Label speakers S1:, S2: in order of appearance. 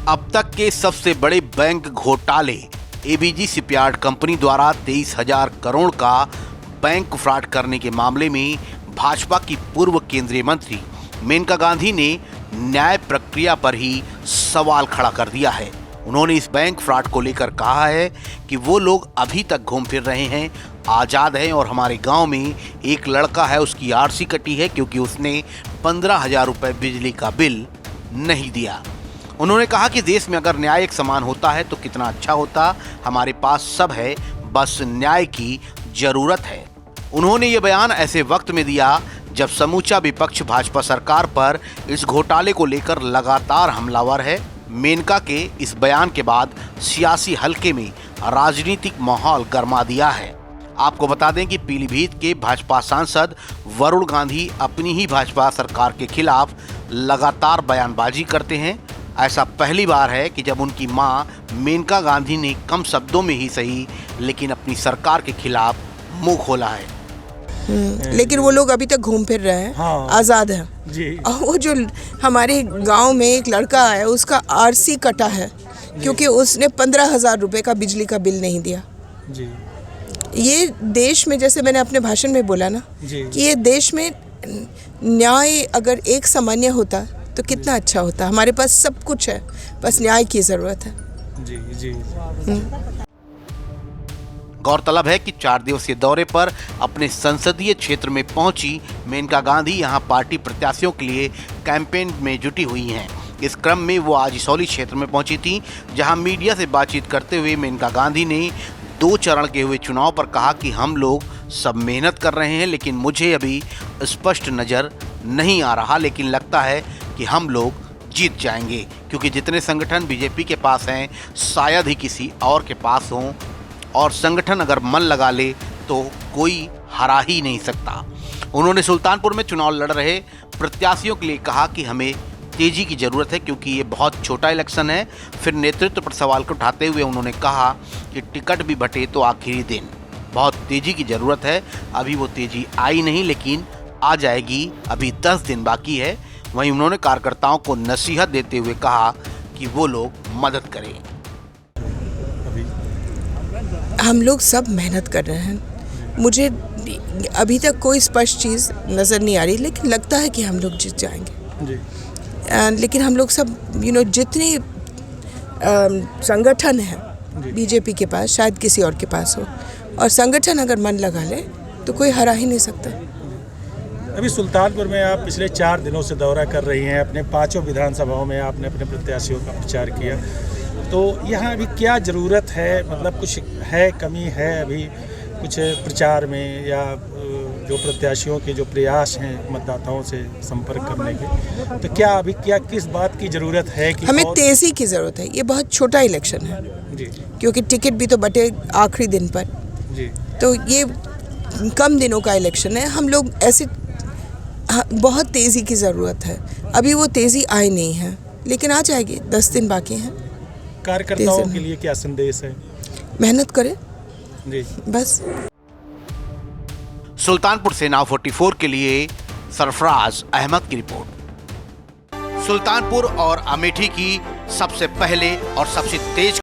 S1: अब तक के सबसे बड़े बैंक घोटाले। एबीजी शिपयार्ड कंपनी द्वारा 23,000 करोड़ का बैंक फ्रॉड करने के मामले में भाजपा की पूर्व केंद्रीय मंत्री मेनका गांधी ने न्याय प्रक्रिया पर ही सवाल खड़ा कर दिया है। उन्होंने इस बैंक फ्रॉड को लेकर कहा है कि वो लोग अभी तक घूम फिर रहे हैं, आज़ाद हैं और हमारे गांव में एक लड़का है, उसकी आरसी कटी है क्योंकि उसने 15,000 रुपये बिजली का बिल नहीं दिया। उन्होंने कहा कि देश में अगर न्याय एक समान होता है तो कितना अच्छा होता। हमारे पास सब है, बस न्याय की जरूरत है। उन्होंने ये बयान ऐसे वक्त में दिया जब समूचा विपक्ष भाजपा सरकार पर इस घोटाले को लेकर लगातार हमलावर है। मेनका के इस बयान के बाद सियासी हलके में राजनीतिक माहौल गर्मा दिया है। आपको बता दें कि पीलीभीत के भाजपा सांसद वरुण गांधी अपनी ही भाजपा सरकार के खिलाफ लगातार बयानबाजी करते हैं। ऐसा पहली बार है कि जब उनकी मां मेनका गांधी ने कम शब्दों में ही सही लेकिन अपनी सरकार के खिलाफ मुंह खोला है।
S2: लेकिन वो लोग अभी तक घूम फिर रहे हैं, हाँ, आज़ाद हैं जी। और वो जो हमारे गांव में एक लड़का है, उसका आरसी कटा है क्योंकि उसने 15,000 रुपये का बिजली का बिल नहीं दिया जी। ये देश में, जैसे मैंने अपने भाषण में बोला ना कि ये देश में न्याय अगर एक सामान्य होता तो कितना अच्छा होता। हमारे पास सब कुछ है, बस न्याय की ज़रूरत है जी जी।
S1: गौरतलब है कि 4 दिवसीय दौरे पर अपने संसदीय क्षेत्र में पहुंची मेनका गांधी यहां पार्टी प्रत्याशियों के लिए कैंपेन में जुटी हुई हैं। इस क्रम में वो आज इसौली क्षेत्र में पहुंची थी, जहां मीडिया से बातचीत करते हुए मेनका गांधी ने 2 चरण के हुए चुनाव पर कहा कि हम लोग सब मेहनत कर रहे हैं लेकिन मुझे अभी स्पष्ट नज़र नहीं आ रहा, लेकिन लगता है कि हम लोग जीत जाएंगे क्योंकि जितने संगठन बीजेपी के पास हैं शायद ही किसी और के पास हों, और संगठन अगर मन लगा ले तो कोई हरा ही नहीं सकता। उन्होंने सुल्तानपुर में चुनाव लड़ रहे प्रत्याशियों के लिए कहा कि हमें तेजी की ज़रूरत है क्योंकि ये बहुत छोटा इलेक्शन है। फिर नेतृत्व पर सवाल को उठाते हुए उन्होंने कहा कि टिकट भी बटे तो आखिरी दिन, बहुत तेज़ी की ज़रूरत है। अभी वो तेज़ी आई नहीं लेकिन आ जाएगी, अभी 10 दिन बाकी है। वहीं उन्होंने कार्यकर्ताओं को नसीहत देते हुए कहा कि वो लोग मदद करें।
S2: हम लोग सब मेहनत कर रहे हैं, मुझे अभी तक कोई स्पष्ट चीज़ नज़र नहीं आ रही, लेकिन लगता है कि हम लोग जीत जाएंगे जी। लेकिन हम लोग सब जितने संगठन हैं बीजेपी के पास शायद किसी और के पास हो, और संगठन अगर मन लगा ले तो कोई हरा ही नहीं सकता।
S3: अभी सुल्तानपुर में आप पिछले 4 दिनों से दौरा कर रही हैं, अपने 5 विधानसभाओं में आपने अपने प्रत्याशियों का प्रचार किया, तो यहाँ अभी क्या ज़रूरत है? मतलब कुछ है, कमी है अभी कुछ प्रचार में, या जो प्रत्याशियों के जो प्रयास हैं मतदाताओं से संपर्क करने के, तो क्या अभी किस बात की ज़रूरत है कि
S2: हमें तेज़ी की ज़रूरत है? ये बहुत छोटा इलेक्शन है जी, क्योंकि टिकट भी तो बटे आखिरी दिन पर जी, तो ये कम दिनों का इलेक्शन है। हम लोग ऐसे बहुत तेज़ी की ज़रूरत है, अभी वो तेज़ी आई नहीं है लेकिन आ जाएगी, 10 दिन बाकी हैं।
S3: कार्यकर्ताओं के लिए क्या संदेश है?
S2: मेहनत करें
S3: जी,
S2: बस।
S1: सुल्तानपुर से नाव 44 के लिए सरफराज अहमद की रिपोर्ट। सुल्तानपुर और अमेठी की सबसे पहले और सबसे तेज